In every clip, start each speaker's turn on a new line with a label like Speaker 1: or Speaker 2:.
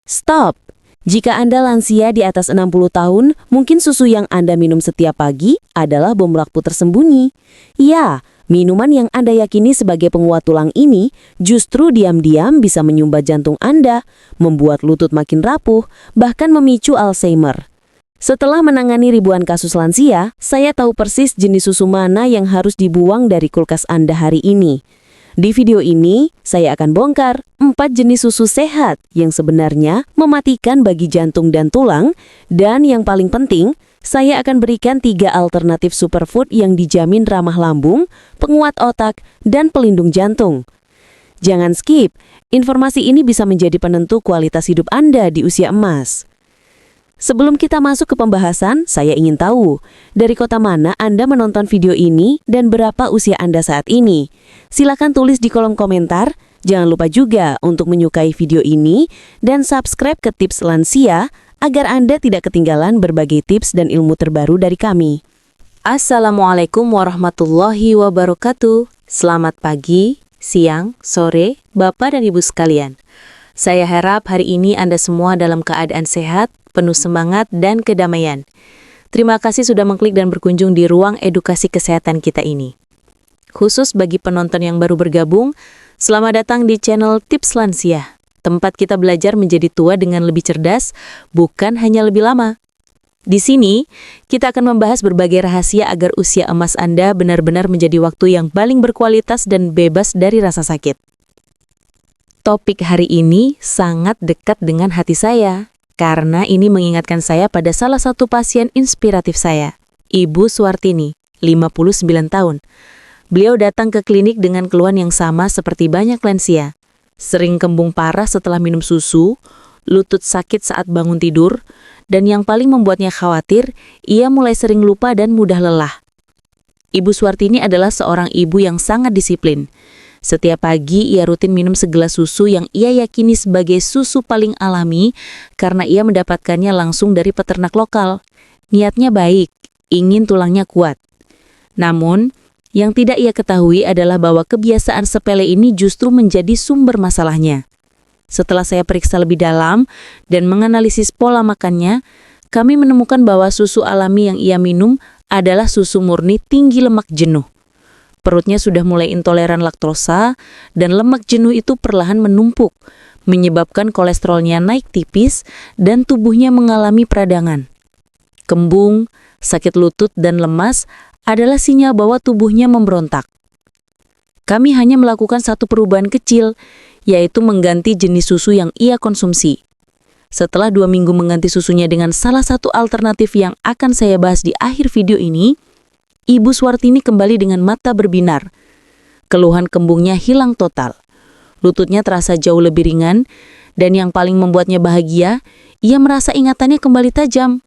Speaker 1: Stop! Jika Anda lansia di atas 60 tahun, mungkin susu yang Anda minum setiap pagi adalah bom waktu tersembunyi. Ya, minuman yang Anda yakini sebagai penguat tulang ini justru diam-diam bisa menyumbat jantung Anda, membuat lutut makin rapuh, bahkan memicu Alzheimer. Setelah menangani ribuan kasus lansia, saya tahu persis jenis susu mana yang harus dibuang dari kulkas Anda hari ini. Di video ini, saya akan bongkar 4 jenis susu sehat yang sebenarnya mematikan bagi jantung dan tulang, dan yang paling penting, saya akan berikan 3 alternatif superfood yang dijamin ramah lambung, penguat otak, dan pelindung jantung. Jangan skip, informasi ini bisa menjadi penentu kualitas hidup Anda di usia emas. Sebelum kita masuk ke pembahasan, saya ingin tahu, dari kota mana Anda menonton video ini dan berapa usia Anda saat ini? Silakan tulis di kolom komentar. Jangan lupa juga untuk menyukai video ini dan subscribe ke Tips Lansia agar Anda tidak ketinggalan berbagai tips dan ilmu terbaru dari kami. Assalamualaikum warahmatullahi wabarakatuh. Selamat pagi, siang, sore, Bapak dan Ibu sekalian. Saya harap hari ini Anda semua dalam keadaan sehat, penuh semangat, dan kedamaian. Terima kasih sudah mengklik dan berkunjung di ruang edukasi kesehatan kita ini. Khusus bagi penonton yang baru bergabung, selamat datang di channel Tips Lansia, tempat kita belajar menjadi tua dengan lebih cerdas, bukan hanya lebih lama. Di sini, kita akan membahas berbagai rahasia agar usia emas Anda benar-benar menjadi waktu yang paling berkualitas dan bebas dari rasa sakit. Topik hari ini sangat dekat dengan hati saya, karena ini mengingatkan saya pada salah satu pasien inspiratif saya, Ibu Suwartini, 59 tahun. Beliau datang ke klinik dengan keluhan yang sama seperti banyak lansia. Sering kembung parah setelah minum susu, lutut sakit saat bangun tidur, dan yang paling membuatnya khawatir, ia mulai sering lupa dan mudah lelah. Ibu Suwartini adalah seorang ibu yang sangat disiplin. Setiap pagi ia rutin minum segelas susu yang ia yakini sebagai susu paling alami karena ia mendapatkannya langsung dari peternak lokal. Niatnya baik, ingin tulangnya kuat. Namun, yang tidak ia ketahui adalah bahwa kebiasaan sepele ini justru menjadi sumber masalahnya. Setelah saya periksa lebih dalam dan menganalisis pola makannya, kami menemukan bahwa susu alami yang ia minum adalah susu murni tinggi lemak jenuh. Perutnya sudah mulai intoleran laktosa, dan lemak jenuh itu perlahan menumpuk, menyebabkan kolesterolnya naik tipis dan tubuhnya mengalami peradangan. Kembung, sakit lutut, dan lemas adalah sinyal bahwa tubuhnya memberontak. Kami hanya melakukan satu perubahan kecil, yaitu mengganti jenis susu yang ia konsumsi. Setelah 2 minggu mengganti susunya dengan salah satu alternatif yang akan saya bahas di akhir video ini, Ibu Suwartini kembali dengan mata berbinar. Keluhan kembungnya hilang total. Lututnya terasa jauh lebih ringan, dan yang paling membuatnya bahagia, ia merasa ingatannya kembali tajam.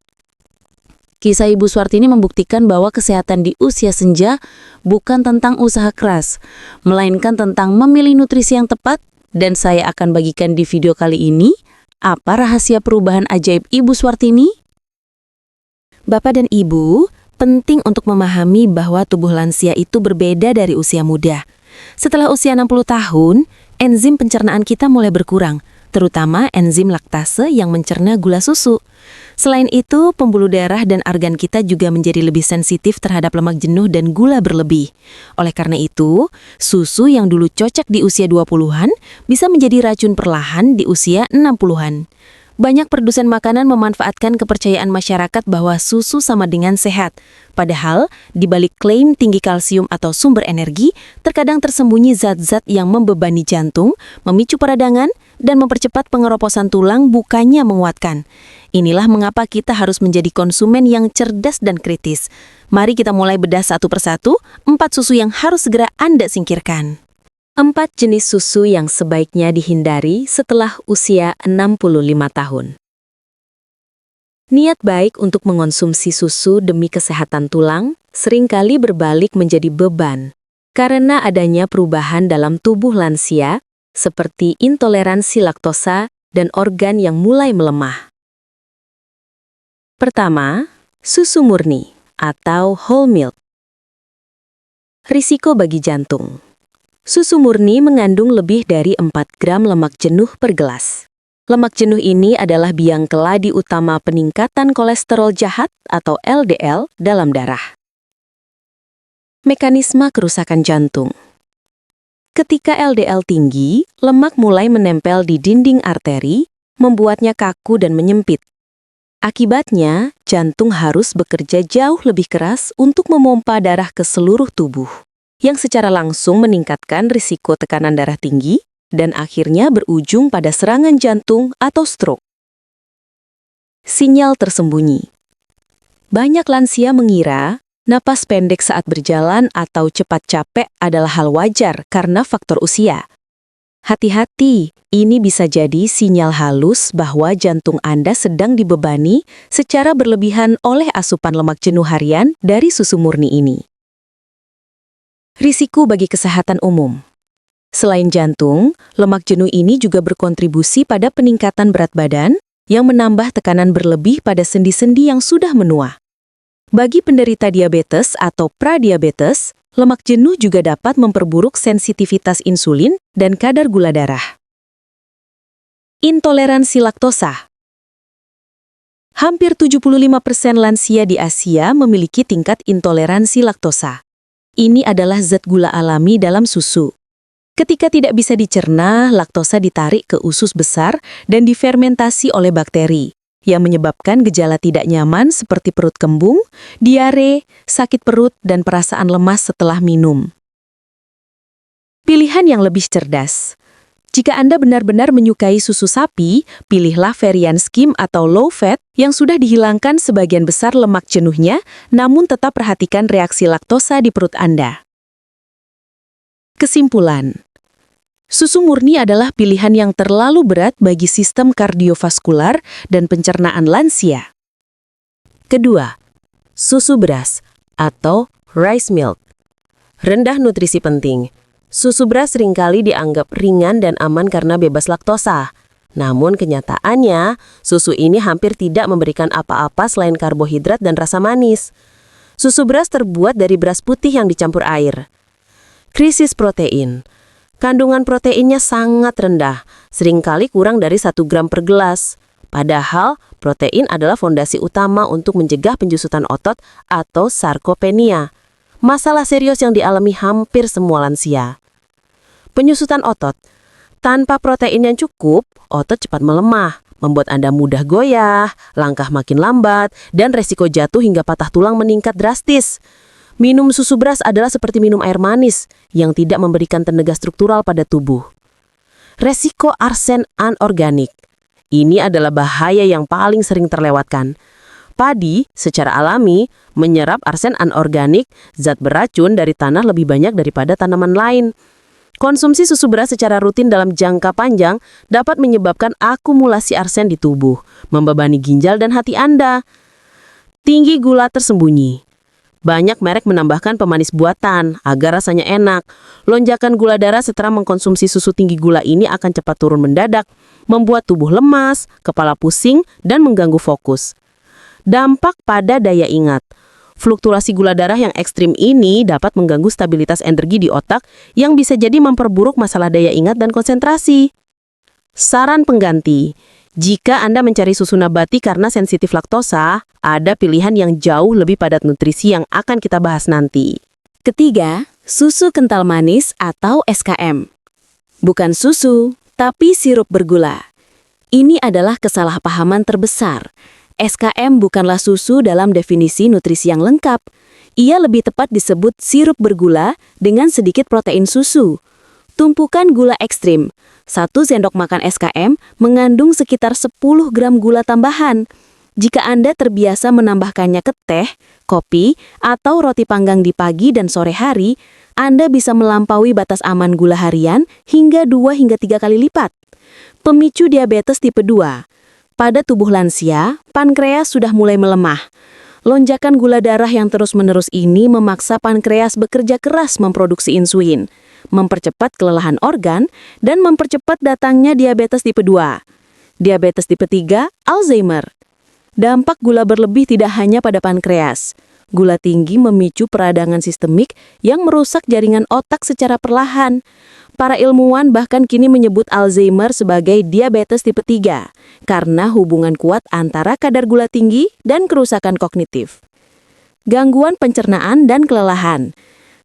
Speaker 1: Kisah Ibu Suwartini membuktikan bahwa kesehatan di usia senja bukan tentang usaha keras, melainkan tentang memilih nutrisi yang tepat, dan saya akan bagikan di video kali ini, apa rahasia perubahan ajaib Ibu Suwartini? Bapak dan Ibu, penting untuk memahami bahwa tubuh lansia itu berbeda dari usia muda. Setelah usia 60 tahun, enzim pencernaan kita mulai berkurang, terutama enzim laktase yang mencerna gula susu. Selain itu, pembuluh darah dan organ kita juga menjadi lebih sensitif terhadap lemak jenuh dan gula berlebih. Oleh karena itu, susu yang dulu cocok di usia 20-an bisa menjadi racun perlahan di usia 60-an. Banyak produsen makanan memanfaatkan kepercayaan masyarakat bahwa susu sama dengan sehat. Padahal, di balik klaim tinggi kalsium atau sumber energi, terkadang tersembunyi zat-zat yang membebani jantung, memicu peradangan, dan mempercepat pengeroposan tulang bukannya menguatkan. Inilah mengapa kita harus menjadi konsumen yang cerdas dan kritis. Mari kita mulai bedah satu persatu, 4 susu yang harus segera Anda singkirkan. 4 jenis susu yang sebaiknya dihindari setelah usia 65 tahun. Niat baik untuk mengonsumsi susu demi kesehatan tulang seringkali berbalik menjadi beban karena adanya perubahan dalam tubuh lansia seperti intoleransi laktosa dan organ yang mulai melemah. Pertama, susu murni atau whole milk. Risiko bagi jantung. Susu murni mengandung lebih dari 4 gram lemak jenuh per gelas. Lemak jenuh ini adalah biang keladi utama peningkatan kolesterol jahat atau LDL dalam darah. Mekanisme kerusakan jantung. Ketika LDL tinggi, lemak mulai menempel di dinding arteri, membuatnya kaku dan menyempit. Akibatnya, jantung harus bekerja jauh lebih keras untuk memompa darah ke seluruh tubuh, yang secara langsung meningkatkan risiko tekanan darah tinggi dan akhirnya berujung pada serangan jantung atau stroke. Sinyal tersembunyi. Banyak lansia mengira napas pendek saat berjalan atau cepat capek adalah hal wajar karena faktor usia. Hati-hati, ini bisa jadi sinyal halus bahwa jantung Anda sedang dibebani secara berlebihan oleh asupan lemak jenuh harian dari susu murni ini. Risiko bagi kesehatan umum. Selain jantung, lemak jenuh ini juga berkontribusi pada peningkatan berat badan yang menambah tekanan berlebih pada sendi-sendi yang sudah menua. Bagi penderita diabetes atau pradiabetes, lemak jenuh juga dapat memperburuk sensitivitas insulin dan kadar gula darah. Intoleransi laktosa. Hampir 75% lansia di Asia memiliki tingkat intoleransi laktosa. Ini adalah zat gula alami dalam susu. Ketika tidak bisa dicerna, laktosa ditarik ke usus besar dan difermentasi oleh bakteri, yang menyebabkan gejala tidak nyaman seperti perut kembung, diare, sakit perut, dan perasaan lemas setelah minum. Pilihan yang lebih cerdas. Jika Anda benar-benar menyukai susu sapi, pilihlah varian skim atau low fat yang sudah dihilangkan sebagian besar lemak jenuhnya, namun tetap perhatikan reaksi laktosa di perut Anda. Kesimpulan. Susu murni adalah pilihan yang terlalu berat bagi sistem kardiovaskular dan pencernaan lansia. Kedua, susu beras atau rice milk. Rendah nutrisi penting. Susu beras seringkali dianggap ringan dan aman karena bebas laktosa. Namun kenyataannya, susu ini hampir tidak memberikan apa-apa selain karbohidrat dan rasa manis. Susu beras terbuat dari beras putih yang dicampur air. Krisis protein. Kandungan proteinnya sangat rendah, seringkali kurang dari 1 gram per gelas. Padahal, protein adalah fondasi utama untuk mencegah penjusutan otot atau sarkopenia. Masalah serius yang dialami hampir semua lansia. Penyusutan otot. Tanpa protein yang cukup, otot cepat melemah, membuat Anda mudah goyah, langkah makin lambat, dan resiko jatuh hingga patah tulang meningkat drastis. Minum susu beras adalah seperti minum air manis yang tidak memberikan tenaga struktural pada tubuh. Resiko arsen anorganik. Ini adalah bahaya yang paling sering terlewatkan. Padi, secara alami, menyerap arsen anorganik, zat beracun dari tanah lebih banyak daripada tanaman lain. Konsumsi susu beras secara rutin dalam jangka panjang dapat menyebabkan akumulasi arsen di tubuh, membebani ginjal dan hati Anda. Tinggi gula tersembunyi. Banyak merek menambahkan pemanis buatan agar rasanya enak. Lonjakan gula darah setelah mengkonsumsi susu tinggi gula ini akan cepat turun mendadak, membuat tubuh lemas, kepala pusing, dan mengganggu fokus. Dampak pada daya ingat. Fluktuasi gula darah yang ekstrim ini dapat mengganggu stabilitas energi di otak yang bisa jadi memperburuk masalah daya ingat dan konsentrasi. Saran pengganti. Jika Anda mencari susu nabati karena sensitif laktosa, ada pilihan yang jauh lebih padat nutrisi yang akan kita bahas nanti. Ketiga, susu kental manis atau SKM. Bukan susu, tapi sirup bergula. Ini adalah kesalahpahaman terbesar. SKM bukanlah susu dalam definisi nutrisi yang lengkap. Ia lebih tepat disebut sirup bergula dengan sedikit protein susu. Tumpukan gula ekstrim. 1 sendok makan SKM mengandung sekitar 10 gram gula tambahan. Jika Anda terbiasa menambahkannya ke teh, kopi, atau roti panggang di pagi dan sore hari, Anda bisa melampaui batas aman gula harian hingga 2 hingga 3 kali lipat. Pemicu diabetes tipe 2. Pada tubuh lansia, pankreas sudah mulai melemah. Lonjakan gula darah yang terus-menerus ini memaksa pankreas bekerja keras memproduksi insulin, mempercepat kelelahan organ, dan mempercepat datangnya diabetes tipe 2. Diabetes tipe 3, Alzheimer. Dampak gula berlebih tidak hanya pada pankreas. Gula tinggi memicu peradangan sistemik yang merusak jaringan otak secara perlahan. Para ilmuwan bahkan kini menyebut Alzheimer sebagai diabetes tipe 3 karena hubungan kuat antara kadar gula tinggi dan kerusakan kognitif. Gangguan pencernaan dan kelelahan.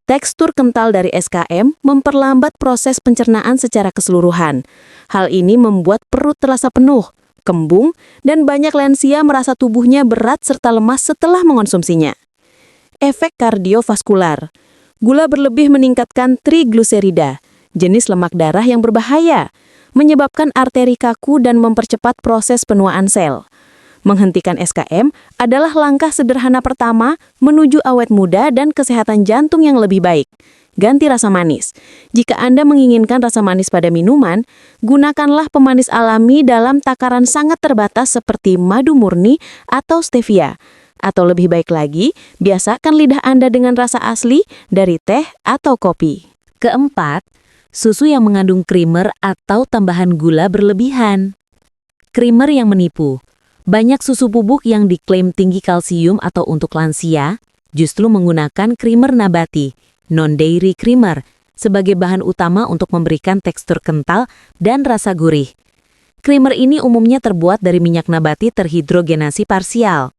Speaker 1: Tekstur kental dari SKM memperlambat proses pencernaan secara keseluruhan. Hal ini membuat perut terasa penuh, kembung, dan banyak lansia merasa tubuhnya berat serta lemas setelah mengonsumsinya. Efek kardiovaskular. Gula berlebih meningkatkan trigliserida, jenis lemak darah yang berbahaya, menyebabkan arteri kaku dan mempercepat proses penuaan sel. Menghentikan SKM adalah langkah sederhana pertama menuju awet muda dan kesehatan jantung yang lebih baik. Ganti rasa manis. Jika Anda menginginkan rasa manis pada minuman, gunakanlah pemanis alami dalam takaran sangat terbatas seperti madu murni atau stevia. Atau lebih baik lagi, biasakan lidah Anda dengan rasa asli dari teh atau kopi. Keempat, susu yang mengandung krimer atau tambahan gula berlebihan. Krimer yang menipu. Banyak susu bubuk yang diklaim tinggi kalsium atau untuk lansia, justru menggunakan krimer nabati, non-dairy creamer, sebagai bahan utama untuk memberikan tekstur kental dan rasa gurih. Krimer ini umumnya terbuat dari minyak nabati terhidrogenasi parsial.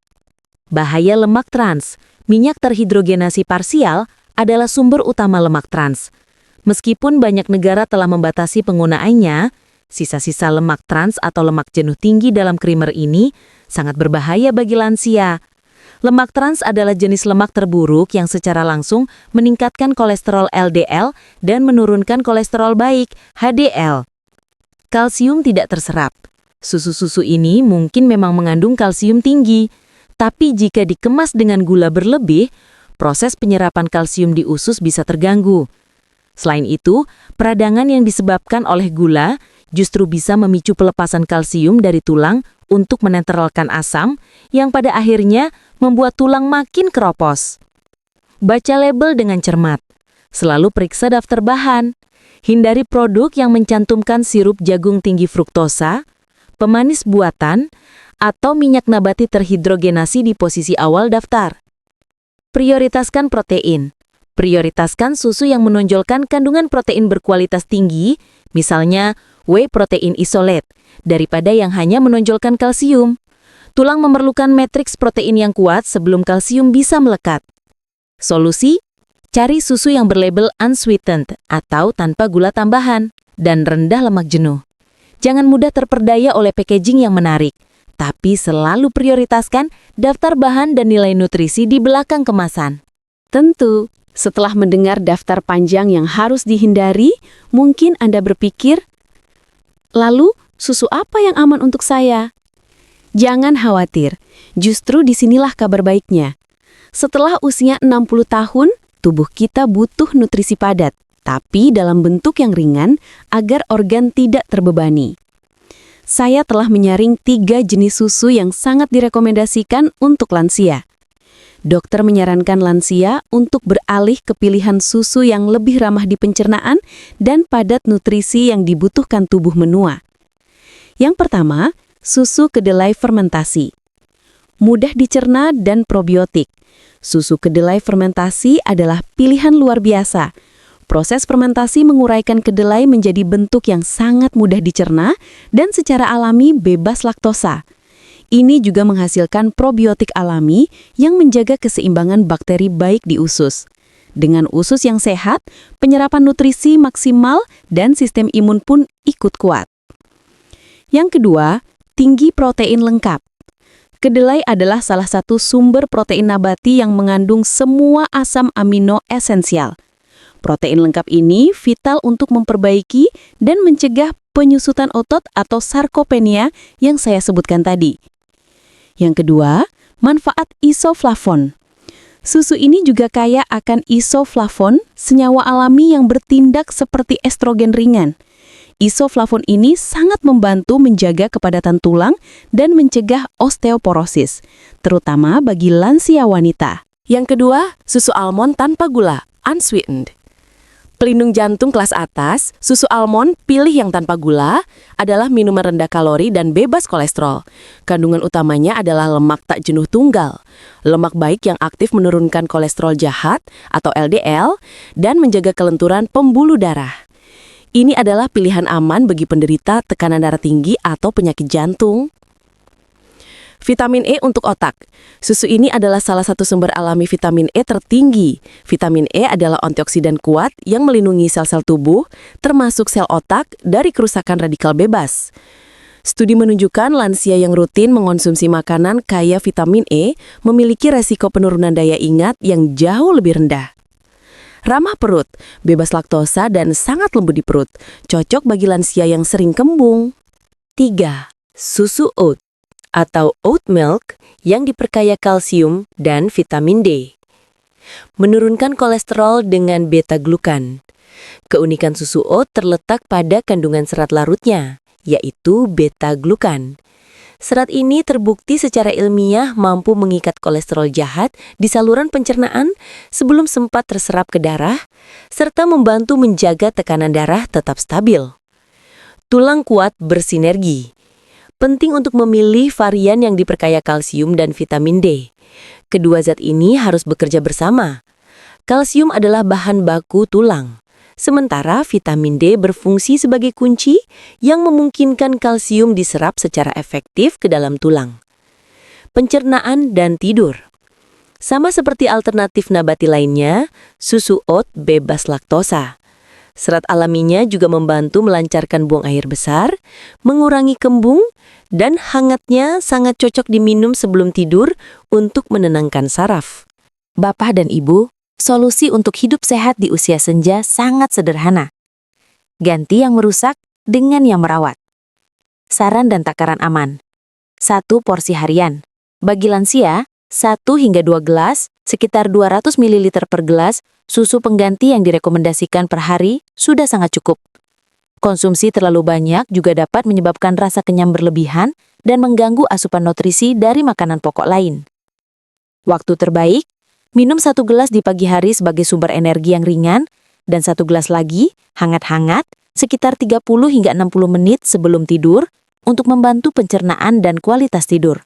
Speaker 1: Bahaya lemak trans. Minyak terhidrogenasi parsial adalah sumber utama lemak trans. Meskipun banyak negara telah membatasi penggunaannya, sisa-sisa lemak trans atau lemak jenuh tinggi dalam krimer ini sangat berbahaya bagi lansia. Lemak trans adalah jenis lemak terburuk yang secara langsung meningkatkan kolesterol LDL dan menurunkan kolesterol baik, HDL. Kalsium tidak terserap. Susu-susu ini mungkin memang mengandung kalsium tinggi, tapi jika dikemas dengan gula berlebih, proses penyerapan kalsium di usus bisa terganggu. Selain itu, peradangan yang disebabkan oleh gula justru bisa memicu pelepasan kalsium dari tulang untuk menetralkan asam yang pada akhirnya membuat tulang makin keropos. Baca label dengan cermat. Selalu periksa daftar bahan. Hindari produk yang mencantumkan sirup jagung tinggi fruktosa, pemanis buatan, atau minyak nabati terhidrogenasi di posisi awal daftar. Prioritaskan protein. Prioritaskan susu yang menonjolkan kandungan protein berkualitas tinggi, misalnya whey protein isolate, daripada yang hanya menonjolkan kalsium. Tulang memerlukan matriks protein yang kuat sebelum kalsium bisa melekat. Solusi? Cari susu yang berlabel unsweetened atau tanpa gula tambahan dan rendah lemak jenuh. Jangan mudah terperdaya oleh packaging yang menarik, tapi selalu prioritaskan daftar bahan dan nilai nutrisi di belakang kemasan. Tentu, setelah mendengar daftar panjang yang harus dihindari, mungkin Anda berpikir, lalu susu apa yang aman untuk saya? Jangan khawatir, justru disinilah kabar baiknya. Setelah usia 60 tahun, tubuh kita butuh nutrisi padat, tapi dalam bentuk yang ringan agar organ tidak terbebani. Saya telah menyaring 3 jenis susu yang sangat direkomendasikan untuk lansia. Dokter menyarankan lansia untuk beralih ke pilihan susu yang lebih ramah di pencernaan dan padat nutrisi yang dibutuhkan tubuh menua. Yang pertama, susu kedelai fermentasi. Mudah dicerna dan probiotik. Susu kedelai fermentasi adalah pilihan luar biasa. Proses fermentasi menguraikan kedelai menjadi bentuk yang sangat mudah dicerna dan secara alami bebas laktosa. Ini juga menghasilkan probiotik alami yang menjaga keseimbangan bakteri baik di usus. Dengan usus yang sehat, penyerapan nutrisi maksimal dan sistem imun pun ikut kuat. Yang kedua, tinggi protein lengkap. Kedelai adalah salah satu sumber protein nabati yang mengandung semua asam amino esensial. Protein lengkap ini vital untuk memperbaiki dan mencegah penyusutan otot atau sarkopenia yang saya sebutkan tadi. Yang kedua, manfaat isoflavon. Susu ini juga kaya akan isoflavon, senyawa alami yang bertindak seperti estrogen ringan. Isoflavon ini sangat membantu menjaga kepadatan tulang dan mencegah osteoporosis, terutama bagi lansia wanita. Yang kedua, susu almond tanpa gula, unsweetened. Pelindung jantung kelas atas, susu almond pilih yang tanpa gula, adalah minuman rendah kalori dan bebas kolesterol. Kandungan utamanya adalah lemak tak jenuh tunggal. Lemak baik yang aktif menurunkan kolesterol jahat atau LDL dan menjaga kelenturan pembuluh darah. Ini adalah pilihan aman bagi penderita tekanan darah tinggi atau penyakit jantung. Vitamin E untuk otak. Susu ini adalah salah satu sumber alami vitamin E tertinggi. Vitamin E adalah antioksidan kuat yang melindungi sel-sel tubuh, termasuk sel otak, dari kerusakan radikal bebas. Studi menunjukkan lansia yang rutin mengonsumsi makanan kaya vitamin E memiliki resiko penurunan daya ingat yang jauh lebih rendah. Ramah perut, bebas laktosa dan sangat lembut di perut. Cocok bagi lansia yang sering kembung. 3. Susu oat atau oat milk yang diperkaya kalsium dan vitamin D. Menurunkan kolesterol dengan beta-glukan. Keunikan susu oat terletak pada kandungan serat larutnya, yaitu beta-glukan. Serat ini terbukti secara ilmiah mampu mengikat kolesterol jahat di saluran pencernaan sebelum sempat terserap ke darah, serta membantu menjaga tekanan darah tetap stabil. Tulang kuat bersinergi. Penting untuk memilih varian yang diperkaya kalsium dan vitamin D. Kedua zat ini harus bekerja bersama. Kalsium adalah bahan baku tulang, sementara vitamin D berfungsi sebagai kunci yang memungkinkan kalsium diserap secara efektif ke dalam tulang. Pencernaan dan tidur. Sama seperti alternatif nabati lainnya, susu oat bebas laktosa. Serat alaminya juga membantu melancarkan buang air besar, mengurangi kembung, dan hangatnya sangat cocok diminum sebelum tidur untuk menenangkan saraf. Bapak dan Ibu, solusi untuk hidup sehat di usia senja sangat sederhana. Ganti yang merusak dengan yang merawat. Saran dan takaran aman. 1 porsi harian. Bagi lansia, 1 hingga 2 gelas, sekitar 200 ml per gelas, susu pengganti yang direkomendasikan per hari sudah sangat cukup. Konsumsi terlalu banyak juga dapat menyebabkan rasa kenyang berlebihan dan mengganggu asupan nutrisi dari makanan pokok lain. Waktu terbaik, minum 1 gelas di pagi hari sebagai sumber energi yang ringan, dan 1 gelas lagi, hangat-hangat, sekitar 30 hingga 60 menit sebelum tidur untuk membantu pencernaan dan kualitas tidur.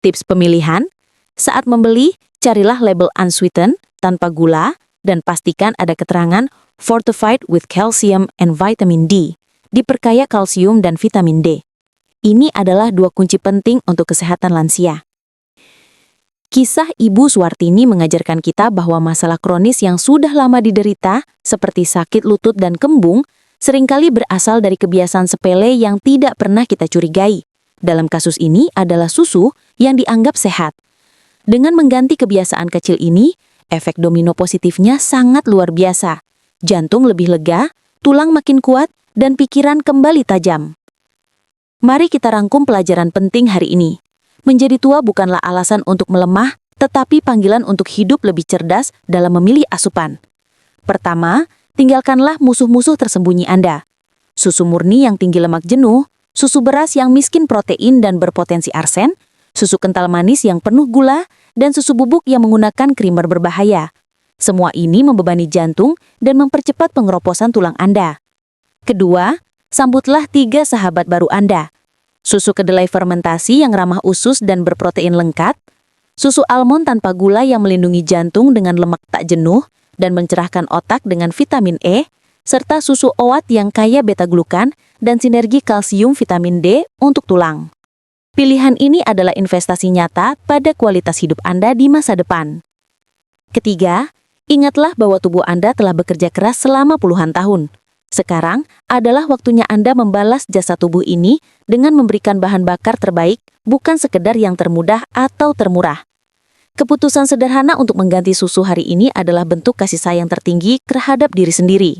Speaker 1: Tips pemilihan, saat membeli, carilah label unsweetened, tanpa gula, dan pastikan ada keterangan fortified with calcium and vitamin D, diperkaya kalsium dan vitamin D. Ini adalah 2 kunci penting untuk kesehatan lansia. Kisah Ibu Suwartini mengajarkan kita bahwa masalah kronis yang sudah lama diderita, seperti sakit lutut dan kembung, seringkali berasal dari kebiasaan sepele yang tidak pernah kita curigai. Dalam kasus ini adalah susu yang dianggap sehat. Dengan mengganti kebiasaan kecil ini, efek domino positifnya sangat luar biasa. Jantung lebih lega, tulang makin kuat, dan pikiran kembali tajam. Mari kita rangkum pelajaran penting hari ini. Menjadi tua bukanlah alasan untuk melemah, tetapi panggilan untuk hidup lebih cerdas dalam memilih asupan. Pertama, tinggalkanlah musuh-musuh tersembunyi Anda. Susu murni yang tinggi lemak jenuh, susu beras yang miskin protein dan berpotensi arsen, susu kental manis yang penuh gula, dan susu bubuk yang menggunakan krimer berbahaya. Semua ini membebani jantung dan mempercepat pengeroposan tulang Anda. Kedua, sambutlah 3 sahabat baru Anda. Susu kedelai fermentasi yang ramah usus dan berprotein lengkap, susu almond tanpa gula yang melindungi jantung dengan lemak tak jenuh dan mencerahkan otak dengan vitamin E, serta susu oat yang kaya beta-glukan dan sinergi kalsium vitamin D untuk tulang. Pilihan ini adalah investasi nyata pada kualitas hidup Anda di masa depan. Ketiga, ingatlah bahwa tubuh Anda telah bekerja keras selama puluhan tahun. Sekarang adalah waktunya Anda membalas jasa tubuh ini dengan memberikan bahan bakar terbaik, bukan sekedar yang termudah atau termurah. Keputusan sederhana untuk mengganti susu hari ini adalah bentuk kasih sayang tertinggi terhadap diri sendiri.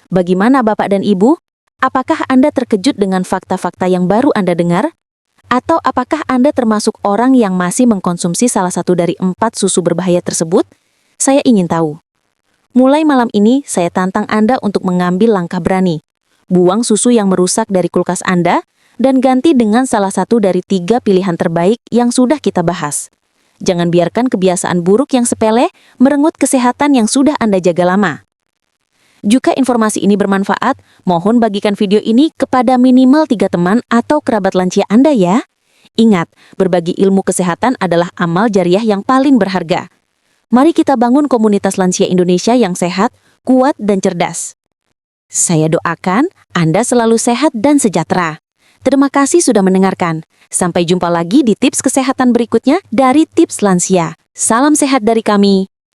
Speaker 1: Bagaimana Bapak dan Ibu? Apakah Anda terkejut dengan fakta-fakta yang baru Anda dengar? Atau apakah Anda termasuk orang yang masih mengkonsumsi salah satu dari 4 susu berbahaya tersebut? Saya ingin tahu. Mulai malam ini, saya tantang Anda untuk mengambil langkah berani. Buang susu yang merusak dari kulkas Anda, dan ganti dengan salah satu dari 3 pilihan terbaik yang sudah kita bahas. Jangan biarkan kebiasaan buruk yang sepele merenggut kesehatan yang sudah Anda jaga lama. Jika informasi ini bermanfaat, mohon bagikan video ini kepada minimal 3 teman atau kerabat lansia Anda ya. Ingat, berbagi ilmu kesehatan adalah amal jariah yang paling berharga. Mari kita bangun komunitas lansia Indonesia yang sehat, kuat, dan cerdas. Saya doakan Anda selalu sehat dan sejahtera. Terima kasih sudah mendengarkan. Sampai jumpa lagi di tips kesehatan berikutnya dari Tips Lansia. Salam sehat dari kami.